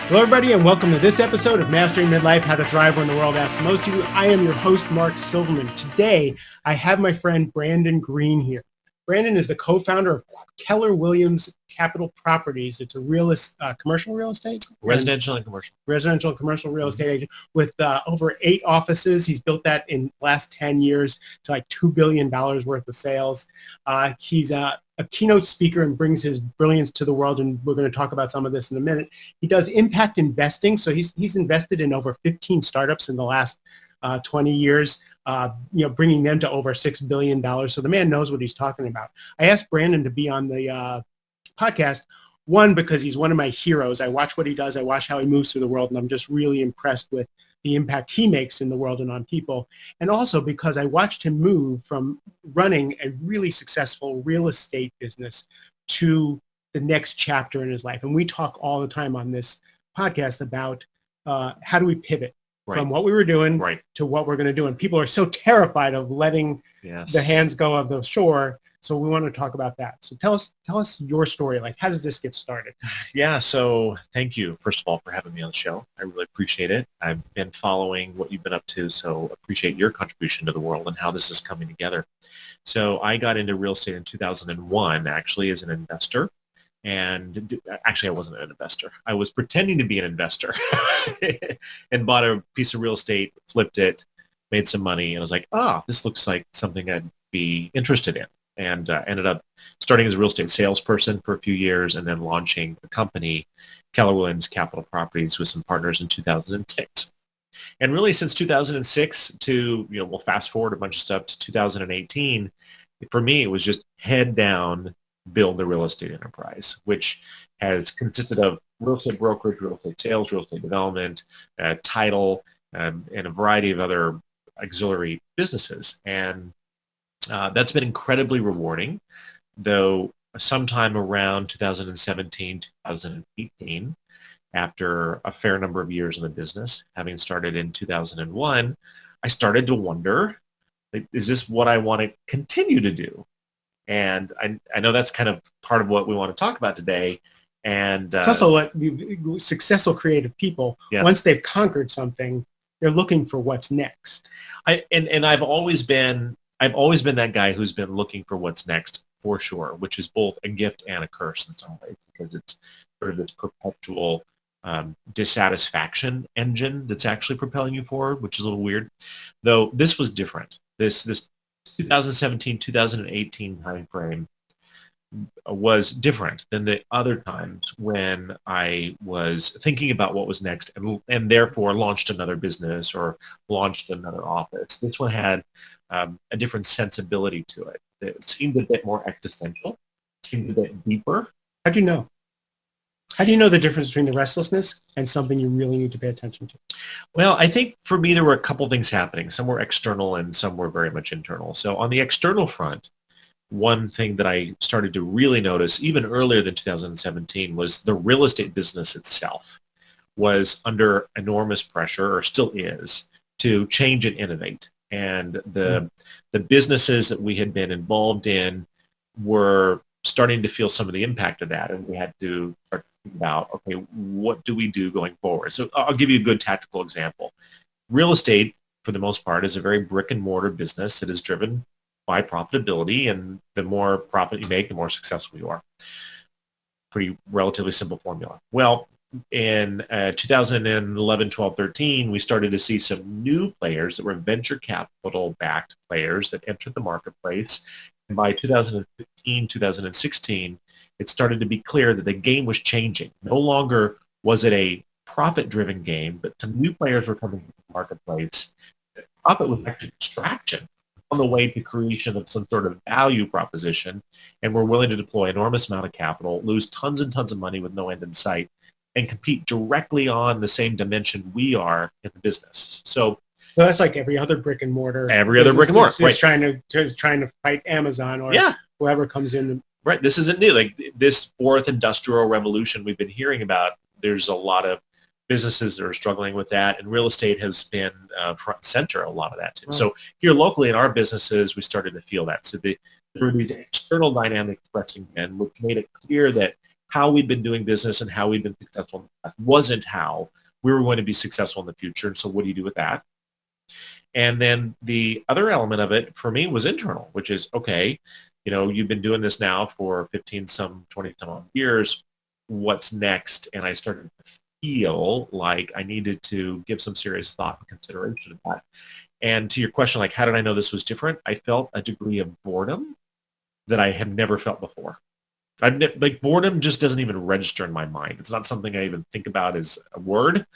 Hello, everybody, and welcome to this episode of Mastering Midlife, How to Thrive When the World Asks the Most of You. I am your host, Mark Silverman. Today, I have my friend Brandon Green here. Brandon is the co-founder of Keller Williams Capital Properties. It's a commercial real estate? Residential and commercial. Residential and commercial real estate agent with over 8 offices. He's built that in the last 10 years to like $2 billion worth of sales. He's a keynote speaker and brings his brilliance to the world, and we're going to talk about some of this in a minute. He does impact investing, so he's invested in over 15 startups in the last 20 years, bringing them to over $6 billion. So the man knows what he's talking about. I asked Brandon to be on the podcast, one, because he's one of my heroes. I watch what he does. I watch how he moves through the world, and I'm just really impressed with the impact he makes in the world and on people. And also because I watched him move from running a really successful real estate business to the next chapter in his life. And we talk all the time on this podcast about how do we pivot from what we were doing to what we're going to do. And people are so terrified of letting the hands go of the shore. So we want to talk about that. So tell us your story. Like, how does this get started? Yeah. So thank you, first of all, for having me on the show. I really appreciate it. I've been following what you've been up to, so appreciate your contribution to the world and how this is coming together. So I got into real estate in 2001, actually, as an investor. And actually, I wasn't an investor. I was pretending to be an investor and bought a piece of real estate, flipped it, made some money, and I was like, this looks like something I'd be interested in. And ended up starting as a real estate salesperson for a few years and then launching a company, Keller Williams Capital Properties, with some partners in 2006. And really since 2006 to, we'll fast forward a bunch of stuff to 2018, for me, it was just head down, build the real estate enterprise, which has consisted of real estate brokerage, real estate sales, real estate development, title, and a variety of other auxiliary businesses. And that's been incredibly rewarding, though sometime around 2017, 2018, after a fair number of years in the business, having started in 2001, I started to wonder, is this what I want to continue to do? And I know that's kind of part of what we want to talk about today. And it's also like successful creative people, once they've conquered something, they're looking for what's next. I've always been that guy who's been looking for what's next, for sure, which is both a gift and a curse in some ways, because it's sort of this perpetual dissatisfaction engine that's actually propelling you forward, which is a little weird. Though this was different. This 2017, 2018 time frame was different than the other times when I was thinking about what was next and therefore launched another business or launched another office. This one had a different sensibility to it. It seemed a bit more existential, seemed a bit deeper. How do you know? How do you know the difference between the restlessness and something you really need to pay attention to? Well, I think for me, there were a couple things happening. Some were external and some were very much internal. So on the external front, one thing that I started to really notice even earlier than 2017 was the real estate business itself was under enormous pressure, or still is, to change and innovate. And the businesses that we had been involved in were starting to feel some of the impact of that, and we had to start thinking about, okay, what do we do going forward? So I'll give you a good tactical example. Real estate, for the most part, is a very brick and mortar business that is driven by profitability, and the more profit you make, the more successful you are. Pretty relatively simple formula. Well, in 2011, 12, 13, we started to see some new players that were venture capital-backed players that entered the marketplace. And by 2015, 2016, it started to be clear that the game was changing. No longer was it a profit-driven game, but some new players were coming to the marketplace. Profit was actually extraction on the way to creation of some sort of value proposition, and we're willing to deploy enormous amount of capital, lose tons and tons of money with no end in sight, and compete directly on the same dimension we are in the business. So that's like every other brick and mortar. Every other brick and mortar, right? Trying to fight Amazon or whoever comes in. Right. This isn't new. Like this fourth industrial revolution we've been hearing about, there's a lot of businesses that are struggling with that, and real estate has been front and center a lot of that too. Oh. So here locally in our businesses, we started to feel that. So there were these external dynamics pressing in, which made it clear that how we'd been doing business and how we'd been successful wasn't how we were going to be successful in the future. So what do you do with that? And then the other element of it for me was internal, which is, okay, you've been doing this now for 15 some, 20 some odd years. What's next? And I started to feel like I needed to give some serious thought and consideration of that. And to your question, like, how did I know this was different? I felt a degree of boredom that I had never felt before. Like, boredom just doesn't even register in my mind. It's not something I even think about as a word.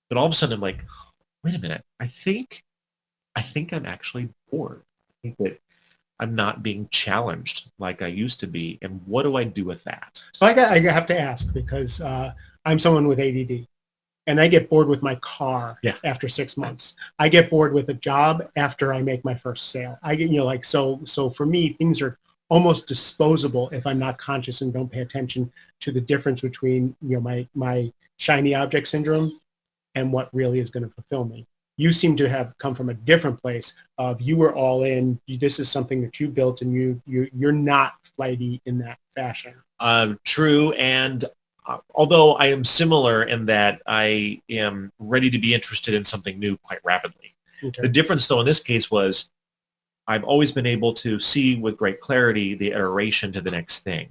But all of a sudden I'm like, wait a minute, I think I'm actually bored. I think that I'm not being challenged like I used to be. And what do I do with that? So I have to ask, because I'm someone with A.D.D. and I get bored with my car after 6 months. I get bored with a job after I make my first sale. I get, so for me, things are almost disposable if I'm not conscious and don't pay attention to the difference between, my shiny object syndrome and what really is going to fulfill me. You seem to have come from a different place of, you were all in. This is something that you built, and you're not flighty in that fashion. True, and although I am similar in that I am ready to be interested in something new quite rapidly. Okay. The difference, though, in this case was I've always been able to see with great clarity the iteration to the next thing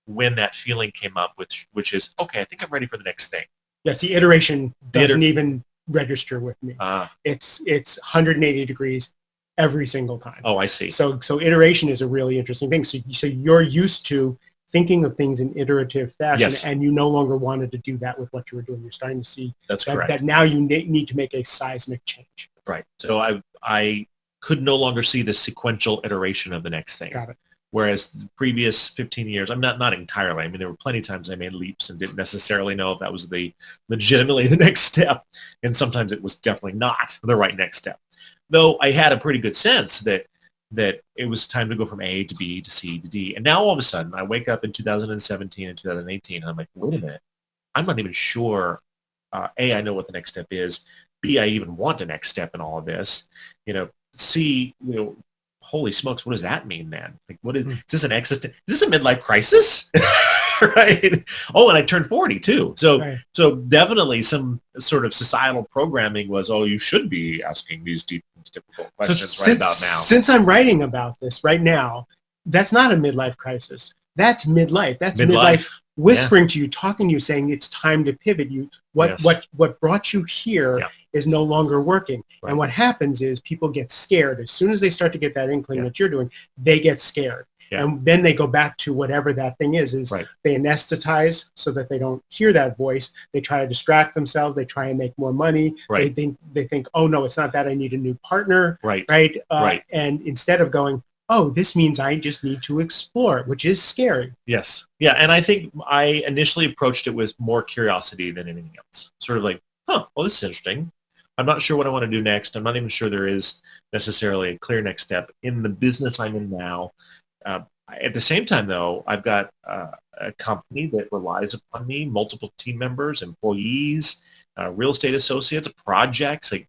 when that feeling came up, which is, okay, I think I'm ready for the next thing. Yes, the iteration doesn't even register with me. It's 180 degrees every single time. Oh, I see. So iteration is a really interesting thing. So you're used to thinking of things in iterative fashion, yes, and you no longer wanted to do that with what you were doing. You're starting to see that now you need to make a seismic change. Right. So I could no longer see the sequential iteration of the next thing. Got it. Whereas the previous 15 years, I'm not entirely. I mean, there were plenty of times I made leaps and didn't necessarily know if that was legitimately the next step. And sometimes it was definitely not the right next step. Though I had a pretty good sense that it was time to go from A to B to C to D. And now all of a sudden I wake up in 2017 and 2018 and I'm like, wait a minute, I'm not even sure, A, I know what the next step is. B, I even want a next step in all of this. C, holy smokes, what does that mean, man? Like, what is this an is this a midlife crisis? Right? Oh, and I turned 40 too. So, right. So definitely some sort of societal programming was, oh, you should be asking these deep, difficult questions about now. Since I'm writing about this right now, that's not a midlife crisis. That's midlife. That's midlife whispering to you, talking to you, saying it's time to pivot. What brought you here is no longer working. Right. And what happens is people get scared. As soon as they start to get that inkling that you're doing, they get scared. Yeah. And then they go back to whatever that thing is they anesthetize so that they don't hear that voice. They try to distract themselves. They try and make more money. Right. They think, oh no, it's not that, I need a new partner. Right. Right. And instead of going, oh, this means I just need to explore, which is scary. Yes. Yeah. And I think I initially approached it with more curiosity than anything else. Sort of like, well, this is interesting. I'm not sure what I want to do next. I'm not even sure there is necessarily a clear next step in the business I'm in now. At the same time, though, I've got a company that relies upon me, multiple team members, employees, real estate associates, projects, like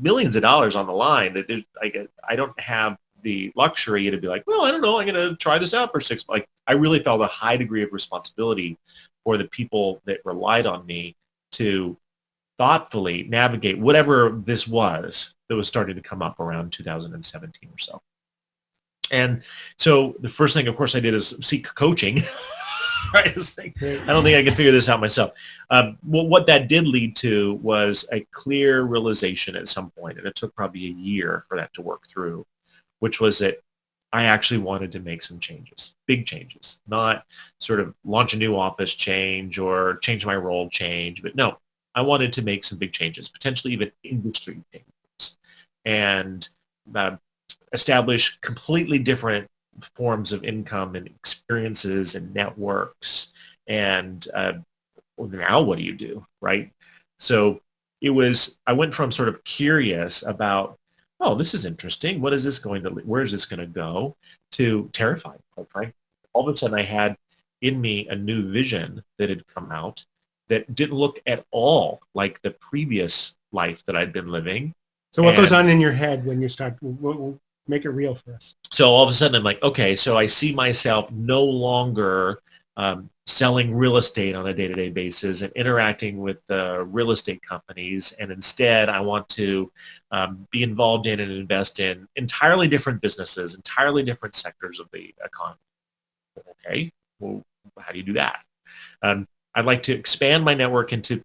millions of dollars on the line. I don't have the luxury to be like, well, I don't know, I'm going to try this out for 6 months. Like, I really felt a high degree of responsibility for the people that relied on me to thoughtfully navigate whatever this was that was starting to come up around 2017 or so. And so the first thing, of course, I did is seek coaching. Right? I don't think I can figure this out myself. What that did lead to was a clear realization at some point, and it took probably a year for that to work through, which was that I actually wanted to make some changes, big changes, not sort of launch a new office change or change my role change, but no, I wanted to make some big changes, potentially even industry changes, and establish completely different forms of income and experiences and networks. And now what do you do, right? So I went from sort of curious about, oh, this is interesting. Where is this going to go? To terrified, quite frankly. All of a sudden I had in me a new vision that had come out that didn't look at all like the previous life that I'd been living. So what goes on in your head when you start? Make it real for us. So all of a sudden I'm like, okay, so I see myself no longer selling real estate on a day-to-day basis and interacting with real estate companies, and instead I want to be involved in and invest in entirely different businesses, entirely different sectors of the economy. Okay, well, how do you do that? I'd like to expand my network into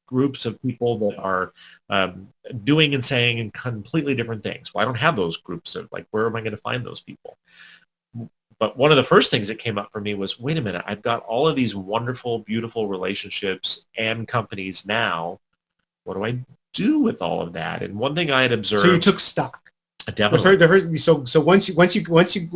groups of people that are doing and saying completely different things. Well, I don't have those groups of, like, where am I going to find those people? But one of the first things that came up for me was, wait a minute, I've got all of these wonderful, beautiful relationships and companies now. What do I do with all of that? And one thing I had observed. So you took stock. Definitely. So once you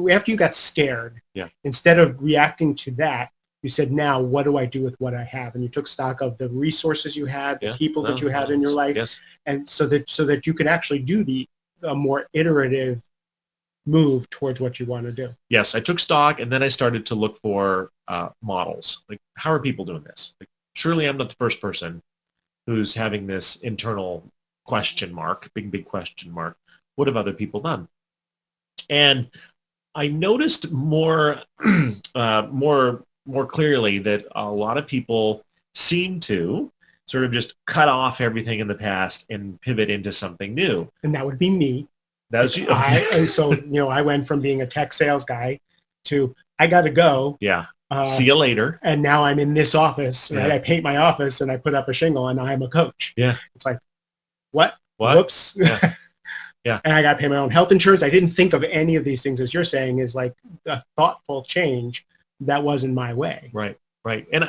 after you got scared, yeah, instead of reacting to that, you said, now what do I do with what I have? And you took stock of the resources you had, the people that you had in your life, yes, and so that you could actually do a more iterative move towards what you want to do. Yes, I took stock, and then I started to look for models. Like, how are people doing this? Like, surely I'm not the first person who's having this internal question mark, big question mark. What have other people done? And I noticed more clearly that a lot of people seem to sort of just cut off everything in the past and pivot into something new. And that would be me. That's you. And so, I went from being a tech sales guy to, I got to go. Yeah. See you later. And now I'm in this office, right? Yeah. I paint my office and I put up a shingle and I'm a coach. Yeah. It's like, what? Whoops. Yeah. Yeah. And I got to pay my own health insurance. I didn't think of any of these things, as you're saying, is like a thoughtful change that wasn't my way. Right. And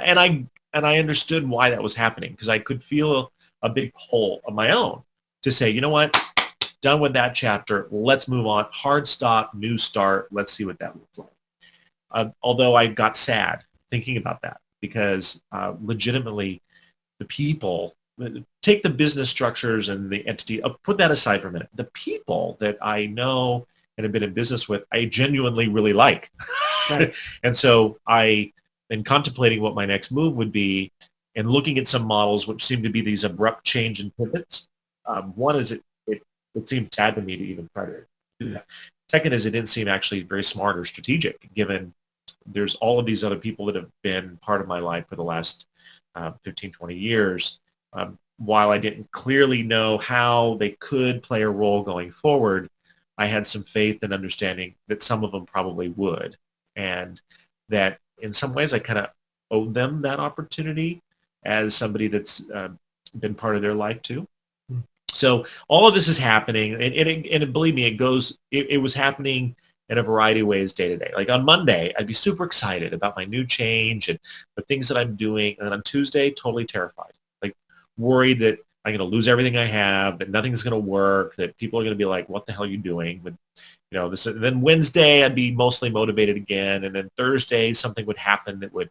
I understood why that was happening, because I could feel a big pull of my own to say, you know what? Done with that chapter. Let's move on. Hard stop, new start. Let's see what that looks like. Although I got sad thinking about that, because legitimately the people, take the business structures and the entity, put that aside for a minute. The people that I know and have been in business with, I genuinely really like. Right. And so I am contemplating what my next move would be and looking at some models which seem to be these abrupt change and pivots. One is it seemed sad to me to even try to do that. Second is it didn't seem actually very smart or strategic, given there's all of these other people that have been part of my life for the last 15, 20 years. While I didn't clearly know how they could play a role going forward, I had some faith and understanding that some of them probably would, and that in some ways I kind of owed them that opportunity as somebody that's been part of their life too. So all of this is happening, and believe me, it was happening in a variety of ways day to day. Like on Monday, I'd be super excited about my new change and the things that I'm doing, and then on Tuesday, totally terrified, like worried that I'm going to lose everything I have, that nothing's going to work, that people are going to be like, "What the hell are you doing?" But, this. And then Wednesday, I'd be mostly motivated again, and then Thursday, something would happen that would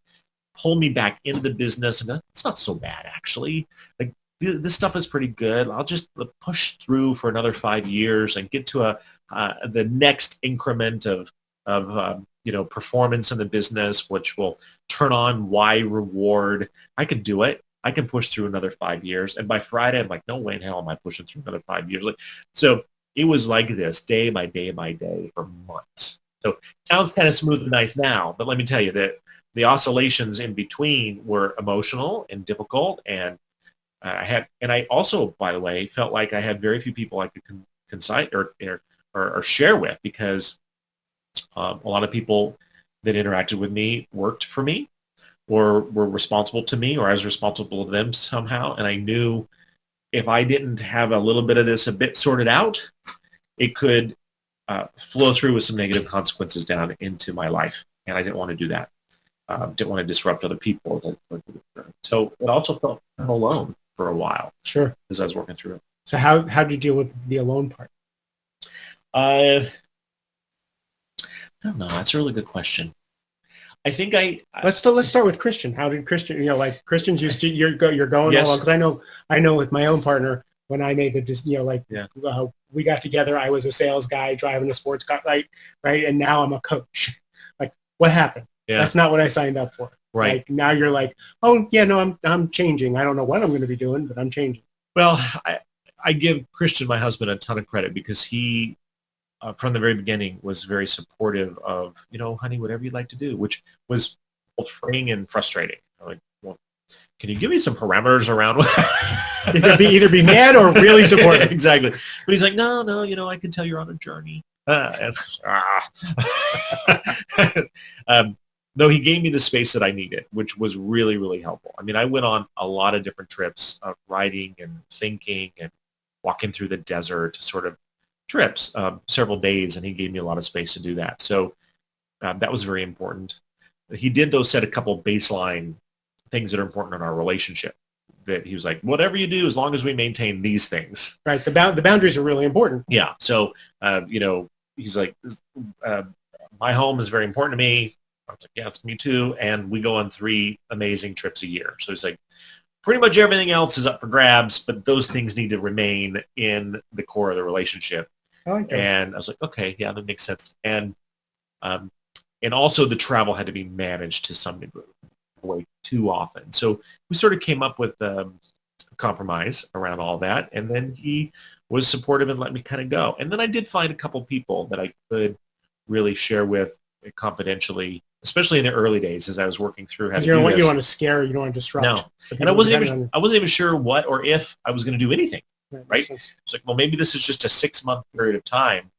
pull me back into the business, and it's not so bad actually. Like, this stuff is pretty good. I'll just push through for another 5 years and get to the next increment of performance in the business, which will turn on Y reward. I can do it. I can push through another 5 years. And by Friday, I'm like, no way in hell am I pushing through another 5 years. So it was like this day by day by day for months. So it sounds kind of smooth and nice now, but let me tell you that the oscillations in between were emotional and difficult, and I also, by the way, felt like I had very few people I could concite or share with, because a lot of people that interacted with me worked for me or were responsible to me, or I was responsible to them somehow. And I knew if I didn't have a little bit of this a bit sorted out, it could flow through with some negative consequences down into my life. And I didn't want to do that. Didn't want to disrupt other people. So it also felt alone for a while. Sure. As I was working through it. So how did you deal with the alone part? I don't know. That's a really good question. I think let's start with Christian. How did Christian? Christians used to you're going yes. along, because I know with my own partner, when I made we got together. I was a sales guy driving a sports car, right, and now I'm a coach. Like, what happened? Yeah. That's not what I signed up for. Right. Like, now you're like, oh yeah, no, I'm changing. I don't know what I'm going to be doing, but I'm changing. Well, I give Christian, my husband, a ton of credit, because he, from the very beginning, was very supportive of, honey, whatever you'd like to do, which was both freeing and frustrating. I'm like, well, can you give me some parameters around either be mad or really supportive? Exactly. But he's like, no, I can tell you're on a journey. Though he gave me the space that I needed, which was really, really helpful. I mean, I went on a lot of different trips of writing and thinking and walking through the desert, sort of trips, several days, and he gave me a lot of space to do that. So that was very important. He did, though, set a couple baseline things that are important in our relationship. That he was like, whatever you do, as long as we maintain these things. Right. The boundaries are really important. Yeah. So, he's like, my home is very important to me. I was like, yeah, it's me too. And we go on 3 amazing trips a year. So he's like, pretty much everything else is up for grabs, but those things need to remain in the core of the relationship. I like this. And I was like, okay, yeah, that makes sense. And also the travel had to be managed to some degree, way too often. So we sort of came up with a compromise around all that. And then he was supportive and let me kind of go. And then I did find a couple people that I could really share with confidentially, especially in the early days as I was working through how to do this. You don't want to scare, you don't want to disrupt. No. And I wasn't even sure what or if I was going to do anything, right? It's like, well, maybe this is just a 6-month period of time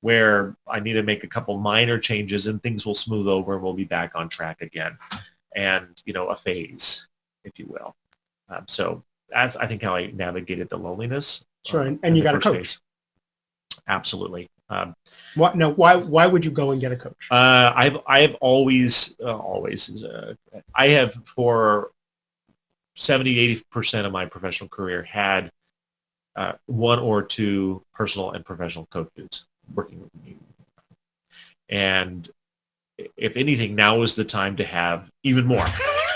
where I need to make a couple minor changes and things will smooth over and we'll be back on track again. And, a phase, if you will. So that's, I think, how I navigated the loneliness. Sure, and you got a coach. Phase. Absolutely. Why would you go and get a coach? I've always I have for 70-80% of my professional career had 1 or 2 personal and professional coaches working with me. And if anything, now is the time to have even more.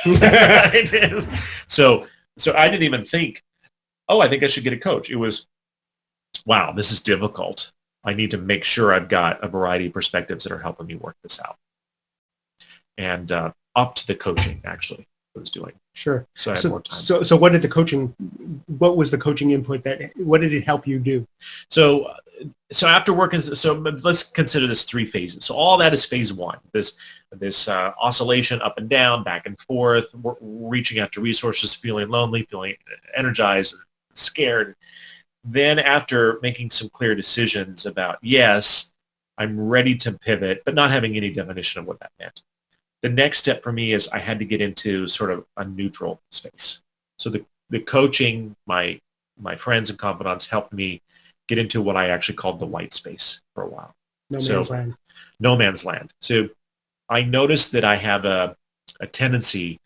It is. So I didn't even think, I think I should get a coach. It was, wow, this is difficult. I need to make sure I've got a variety of perspectives that are helping me work this out. And up to the coaching, actually, I was doing. Sure. So I had more time. So what was the coaching input what did it help you do? So after working, so let's consider this 3 phases. So all that is phase 1, this oscillation up and down, back and forth, reaching out to resources, feeling lonely, feeling energized, scared. Then after making some clear decisions about, yes, I'm ready to pivot, but not having any definition of what that meant. The next step for me is I had to get into sort of a neutral space. So the coaching, my friends and confidants helped me get into what I actually called the white space for a while. No man's land. No man's land. So I noticed that I have a tendency,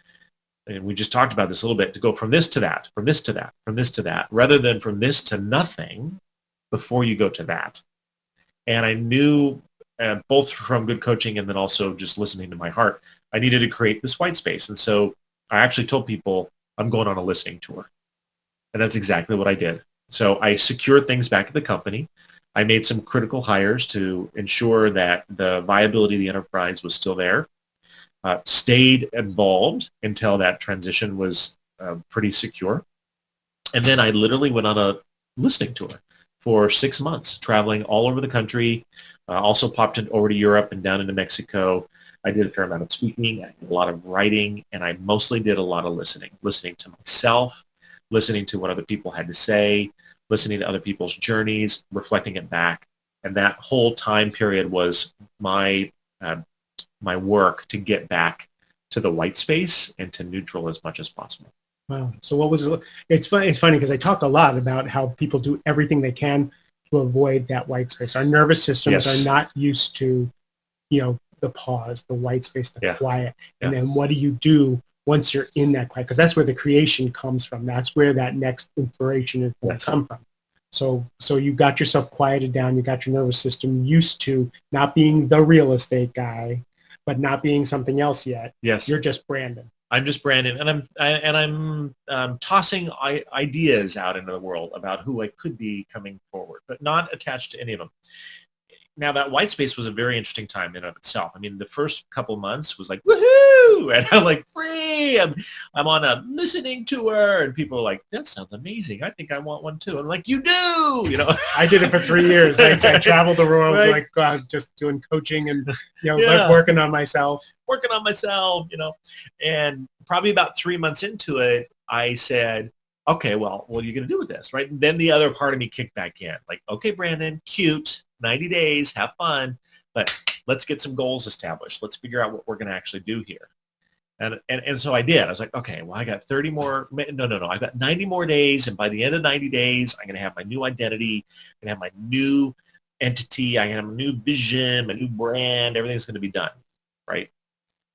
and we just talked about this a little bit, to go from this to that, from this to that, from this to that, rather than from this to nothing before you go to that. And I knew, both from good coaching and then also just listening to my heart, I needed to create this white space. And so I actually told people I'm going on a listening tour. And that's exactly what I did. So I secured things back at the company. I made some critical hires to ensure that the viability of the enterprise was still there. Stayed involved until that transition was pretty secure. And then I literally went on a listening tour for 6 months, traveling all over the country. Also popped over to Europe and down into Mexico. I did a fair amount of speaking, I did a lot of writing, and I mostly did a lot of listening to myself, listening to what other people had to say, listening to other people's journeys, reflecting it back. And that whole time period was my work to get back to the white space and to neutral as much as possible. Wow. So what was it? It's funny because I talk a lot about how people do everything they can to avoid that white space. Our nervous systems are not used to, the pause, the white space, the quiet. And then what do you do once you're in that quiet? Because that's where the creation comes from. That's where that next inspiration is going to come from. So you got yourself quieted down. You got your nervous system used to not being the real estate guy, but not being something else yet. Yes. You're just Brandon. I'm just Brandon, and I'm tossing ideas out into the world about who I could be coming forward, but not attached to any of them. Now, that white space was a very interesting time in and of itself. I mean, the first couple months was like, woohoo! And I'm like, free! hey, I'm on a listening tour. And people are like, that sounds amazing. I think I want one too. I'm like, you do, you know. I did it for 3 years. I traveled the world, Right. like just doing coaching and, Yeah. working on myself. You know. And probably about 3 months into it, I said, okay, well, what are you going to do with this, right? And then the other part of me kicked back in. Like, okay, Brandon, cute, 90 days, have fun, but let's get some goals established. Let's figure out what we're going to actually do here. And so I did. I was like, okay, well, I got 30 more. No. I got 90 more days. And by the end of 90 days, I'm going to have my new identity. I'm going to have my new entity. I'm going to have a new vision, my new brand. Everything's going to be done, right?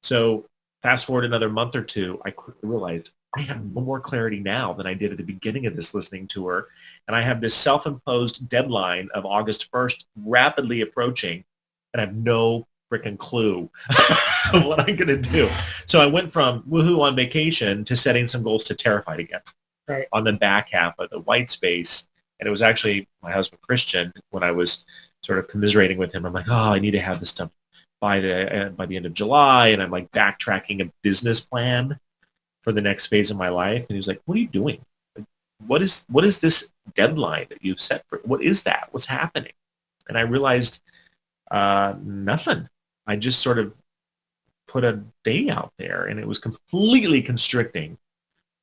So fast forward another month or two, I realized I have more clarity now than I did at the beginning of this listening tour. And I have this self-imposed deadline of August 1st rapidly approaching, and I have no freaking clue of what I'm going to do. So I went from woohoo on vacation to setting some goals to terrified again, right, on the back half of the white space. And it was actually my husband, Christian, when I was sort of commiserating with him. I'm like, oh, I need to have this stuff by the end of July. And I'm like backtracking a business plan for the next phase of my life. And he was like, what are you doing? What is this deadline that you've set for? What is that? What's happening? And I realized nothing. I just sort of put a day out there, and it was completely constricting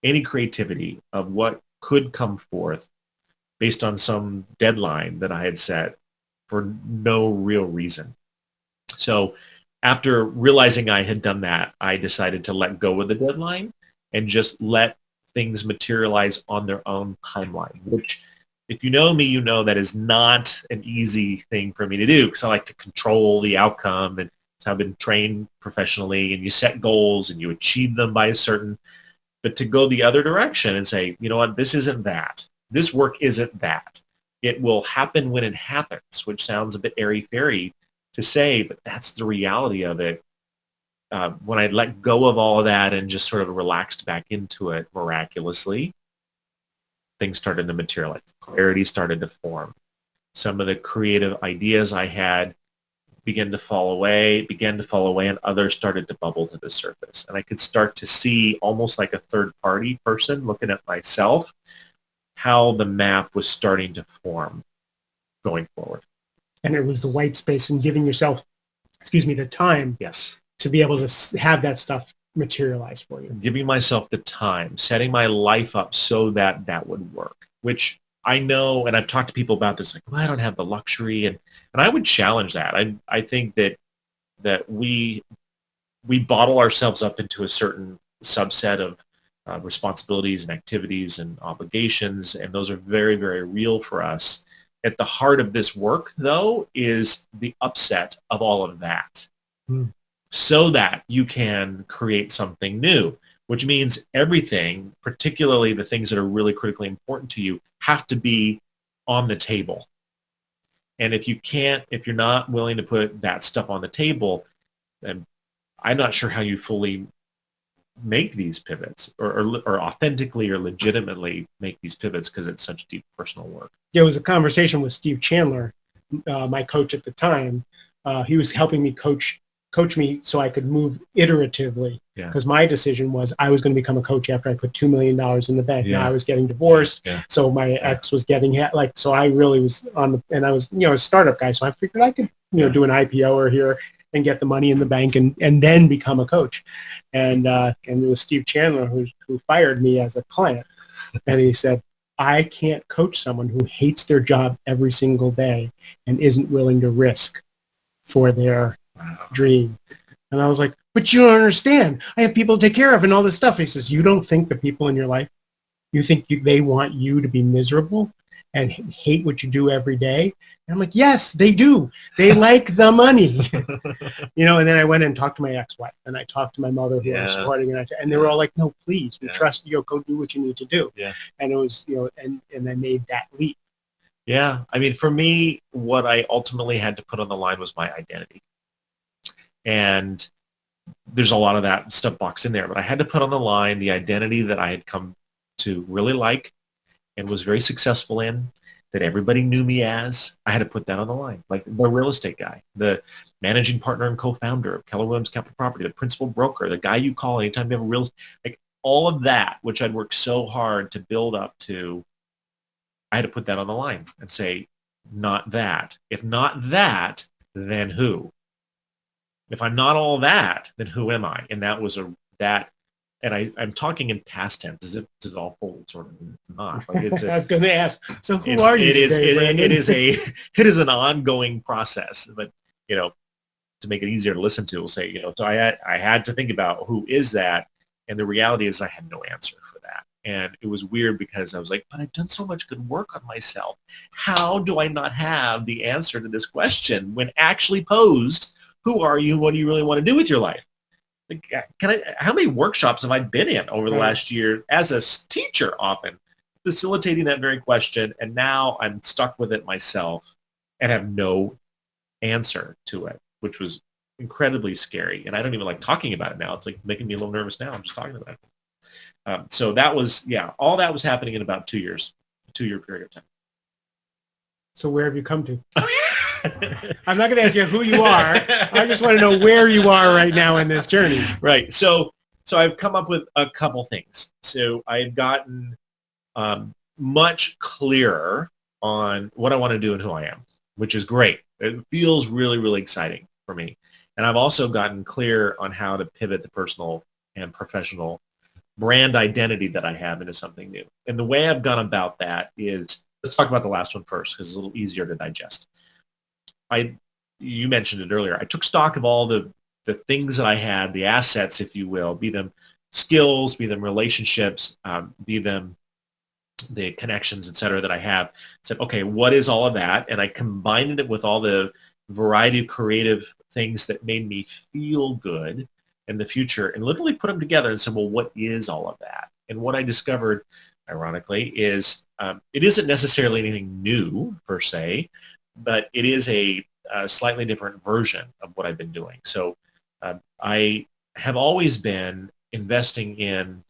any creativity of what could come forth based on some deadline that I had set for no real reason. So after realizing I had done that, I decided to let go of the deadline and just let things materialize on their own timeline, which, if you know me, you know that is not an easy thing for me to do, because I like to control the outcome, and so I've been trained professionally, and you set goals and you achieve them by a certain, but to go the other direction and say, you know what, this isn't that. This work isn't that. It will happen when it happens, which sounds a bit airy-fairy to say, but that's the reality of it. When I let go of all of that and just sort of relaxed back into it miraculously, things started to materialize. Clarity started to form. Some of the creative ideas I had began to fall away, and others started to bubble to the surface. And I could start to see, almost like a third-party person looking at myself, how the map was starting to form going forward. And it was the white space and giving yourself, the time, yes, to be able to have that stuff materialize for you. Giving myself the time, setting my life up so that that would work, which I know, and I've talked to people about this, like, well, I don't have the luxury, and I would challenge that. I think that we bottle ourselves up into a certain subset of responsibilities and activities and obligations, and those are very, very real for us. At the heart of this work, though, is the upset of all of that, so that you can create something new, which means everything, particularly the things that are really critically important to you, have to be on the table. And if you're not willing to put that stuff on the table, then I'm not sure how you fully make these pivots or authentically or legitimately make these pivots, because it's such deep personal work. There was a conversation with Steve Chandler, my coach at the time. He was helping me coach me so I could move iteratively, because my decision was I was going to become a coach after I put $2 million in the bank. Now I was getting divorced, so my ex was getting so I really was and I was a startup guy, so I figured I could do an IPO or here and get the money in the bank and then become a coach. And it was Steve Chandler who fired me as a client, and he said, I can't coach someone who hates their job every single day and isn't willing to risk for their dream. And I was like, but you don't understand. I have people to take care of and all this stuff. He says, you don't think the people in your life, you think they want you to be miserable and hate what you do every day? And I'm like, yes, they do. They like the money. And then I went and talked to my ex-wife, and I talked to my mother who I was supporting, and they were all like, no, please, we trust you. Go do what you need to do. And it was, and I made that leap. Yeah. I mean, for me, what I ultimately had to put on the line was my identity. And there's a lot of that stuff boxed in there, but I had to put on the line the identity that I had come to really like and was very successful in, that everybody knew me as, I had to put that on the line. Like the real estate guy, the managing partner and co-founder of Keller Williams Capital Properties, the principal broker, the guy you call anytime you have a real estate, like all of that, which I'd worked so hard to build up to, I had to put that on the line and say, not that. If not that, then who? If I'm not all that, then who am I? And that was that. And I'm talking in past tense as if this is all full, sort of. It's not. Like I was going to ask. So who are you today, it is an ongoing process. But to make it easier to listen to, we'll say So I had to think about who is that, and the reality is I had no answer for that. And it was weird because I was like, but I've done so much good work on myself. How do I not have the answer to this question when actually posed? Who are you? What do you really want to do with your life? How many workshops have I been in over the last year as a teacher, often facilitating that very question, and now I'm stuck with it myself and have no answer to it, which was incredibly scary. And I don't even like talking about it now. It's like making me a little nervous now. I'm just talking about it. So that was, all that was happening in about 2 years, a 2-year period of time. So where have you come to? I'm not going to ask you who you are. I just want to know where you are right now in this journey. Right. So I've come up with a couple things. So I've gotten much clearer on what I want to do and who I am, which is great. It feels really, really exciting for me. And I've also gotten clear on how to pivot the personal and professional brand identity that I have into something new. And the way I've gone about that is, let's talk about the last one first because it's a little easier to digest. You mentioned it earlier. I took stock of all the things that I had, the assets, if you will, be them skills, be them relationships, be them the connections, et cetera, that I have. Said, okay, what is all of that? And I combined it with all the variety of creative things that made me feel good in the future and literally put them together and said, well, what is all of that? And what I discovered, ironically, is it isn't necessarily anything new per se, but it is a slightly different version of what I've been doing. So I have always been investing in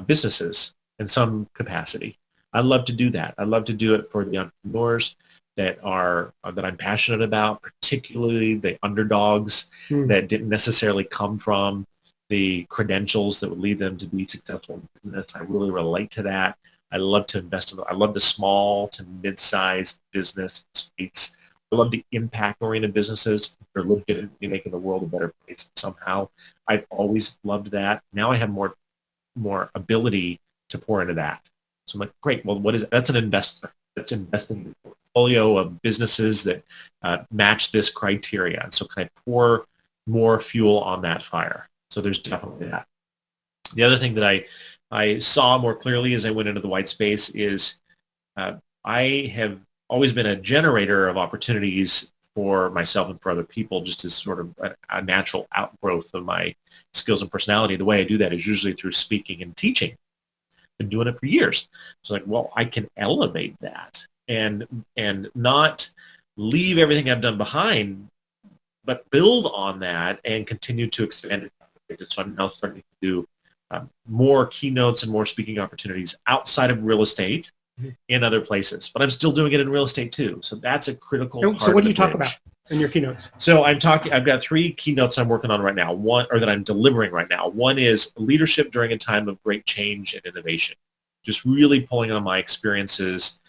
businesses in some capacity. I love to do that. I love to do it for the entrepreneurs that I'm passionate about, particularly the underdogs that didn't necessarily come from the credentials that would lead them to be successful in business. I really relate to that. I love to invest in. I love the small to mid-sized business space. I love the impact-oriented businesses. They're legitimately making the world a better place somehow. I've always loved that. Now I have more ability to pour into that. So I'm like, great. Well, what is it? That's an investor. That's investing in a portfolio of businesses that match this criteria. And so can I pour more fuel on that fire? So there's definitely that. The other thing that I saw more clearly as I went into the white space is I have always been a generator of opportunities for myself and for other people, just as sort of a natural outgrowth of my skills and personality. The way I do that is usually through speaking and teaching. Been doing it for years. It's like, well, I can elevate that and not leave everything I've done behind, but build on that and continue to expand it. So I'm now starting to do more keynotes and more speaking opportunities outside of real estate in other places, but I'm still doing it in real estate too. So that's a critical part. So what do you talk about in your keynotes? So I've got 3 keynotes I'm working on right now. That I'm delivering right now. One is leadership during a time of great change and innovation. Just really pulling on my experiences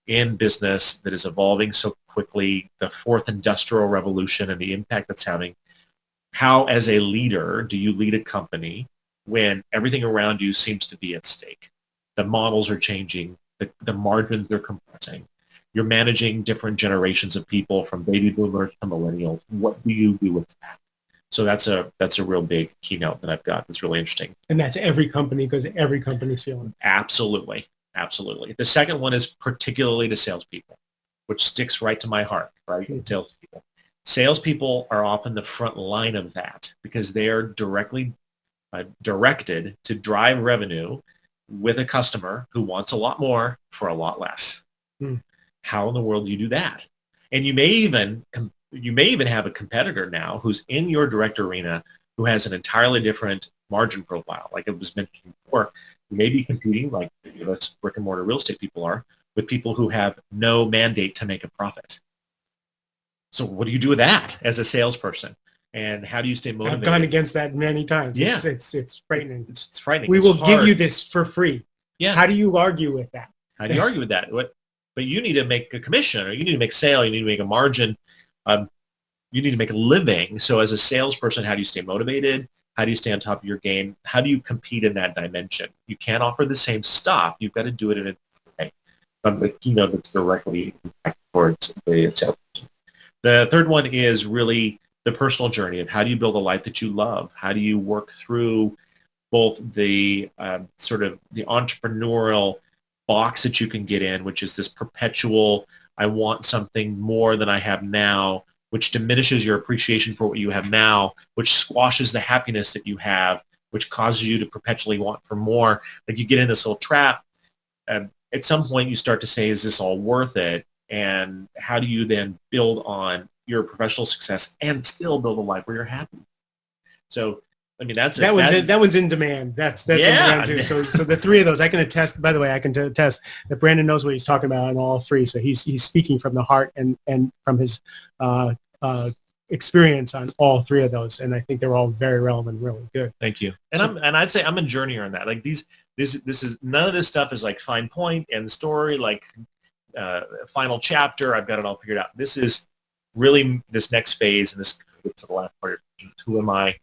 in business that is evolving so quickly, the 4th industrial revolution and the impact that's having. How, as a leader, do you lead a company when everything around you seems to be at stake? The models are changing. The margins are compressing. You're managing different generations of people from baby boomers to millennials. What do you do with that? So that's a real big keynote that I've got that's really interesting. And that's every company because every company's feeling it. Absolutely. Absolutely. The second one is particularly to salespeople, which sticks right to my heart, right? Salespeople. Salespeople are often the front line of that because they are directly directed to drive revenue with a customer who wants a lot more for a lot less. How in the world do you do that? And you may even have a competitor now who's in your direct arena who has an entirely different margin profile. Like it was mentioned before, you may be competing like us brick and mortar real estate people are with people who have no mandate to make a profit. So what do you do with that as a salesperson? And how do you stay motivated? I've gone against that many times. Yeah. It's frightening. It's frightening. We It's will hard. give you this for free. Yeah. How do you argue with that? How do you argue with that? But you need to make a commission, or you need to make a sale, you need to make a margin, you need to make a living. So as a salesperson, how do you stay motivated? How do you stay on top of your game? How do you compete in that dimension? You can't offer the same stuff. You've got to do it in a way. The keynote that's directly towards the salesperson. The third one is really the personal journey of how do you build a life that you love? How do you work through both the sort of the entrepreneurial box that you can get in, which is this perpetual, I want something more than I have now, which diminishes your appreciation for what you have now, which squashes the happiness that you have, which causes you to perpetually want for more. Like you get in this little trap. At some point you start to say, is this all worth it? And how do you then build on your professional success and still build a life where you're happy? So, I mean, that one's in demand. That's in demand too. So the three of those, I can attest. By the way, I can attest that Brandon knows what he's talking about on all three. So he's speaking from the heart and from his experience on all three of those. And I think they're all very relevant, really good. Thank you. And I'd say I'm a journeyer on that. Like this is none of this stuff is like fine point and story, like final chapter. I've got it all figured out. This is really this next phase, and this gets to the last part. Who am I?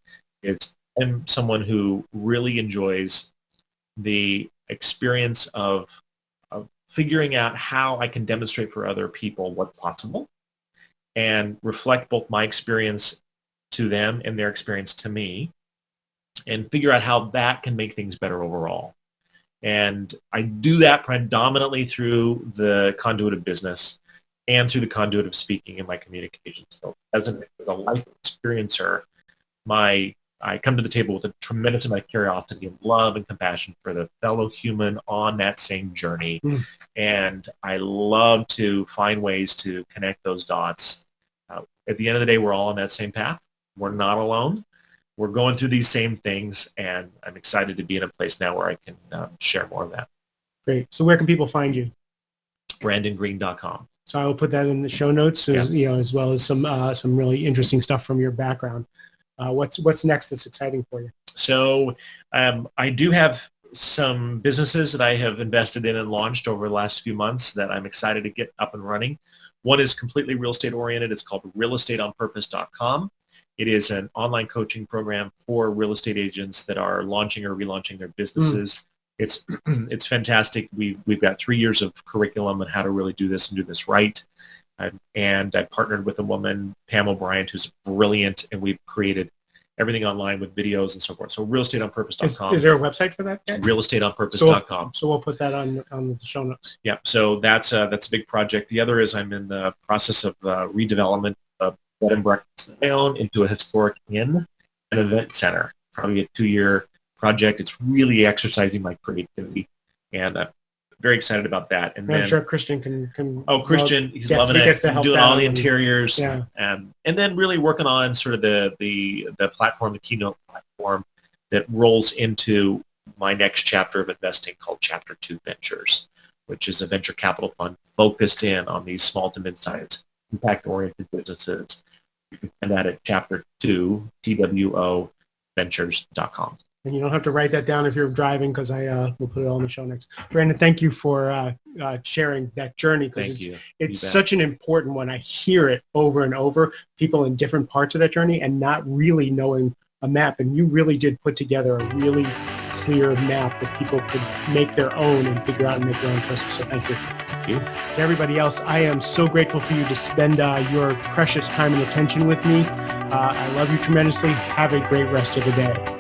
I'm someone who really enjoys the experience of figuring out how I can demonstrate for other people what's possible and reflect both my experience to them and their experience to me and figure out how that can make things better overall. And I do that predominantly through the conduit of business and through the conduit of speaking in my communications. So as a life experiencer, I come to the table with a tremendous amount of curiosity and love and compassion for the fellow human on that same journey. And I love to find ways to connect those dots. At the end of the day, we're all on that same path. We're not alone. We're going through these same things, and I'm excited to be in a place now where I can share more of that. Great. So where can people find you? BrandonGreen.com. So I will put that in the show notes, as well as some really interesting stuff from your background. What's next that's exciting for you? So I do have some businesses that I have invested in and launched over the last few months that I'm excited to get up and running. One is completely real estate oriented. It's called realestateonpurpose.com. It is an online coaching program for real estate agents that are launching or relaunching their businesses. It's fantastic. We've got 3 years of curriculum on how to really do this and do this right. And I partnered with a woman, Pam O'Brien, who's brilliant, and we've created everything online with videos and so forth. So realestateonpurpose.com. Is there a website for that yet? Realestateonpurpose.com. So we'll put that on the show notes. Yeah, so that's a big project. The other is I'm in the process of redevelopment of bed and breakfast that I own into a historic inn and event center. Probably a 2-year project. It's really exercising my creativity, and I'm very excited about that. And I'm sure Christian can. Oh, Christian, he's loving it. He's doing all the interiors, and then really working on sort of the platform, the keynote platform that rolls into my next chapter of investing called Chapter 2 Ventures, which is a venture capital fund focused in on these small to mid-sized impact-oriented businesses. You can find that at Chapter 2, TWO, Ventures.com. And you don't have to write that down if you're driving, because we'll put it all in the show notes. Brandon, thank you for sharing that journey, because it's such an important one. I hear it over and over, people in different parts of that journey and not really knowing a map. And you really did put together a really clear map that people could make their own and figure out and make their own choices. So thank you. Thank you. To everybody else, I am so grateful for you to spend your precious time and attention with me. I love you tremendously. Have a great rest of the day.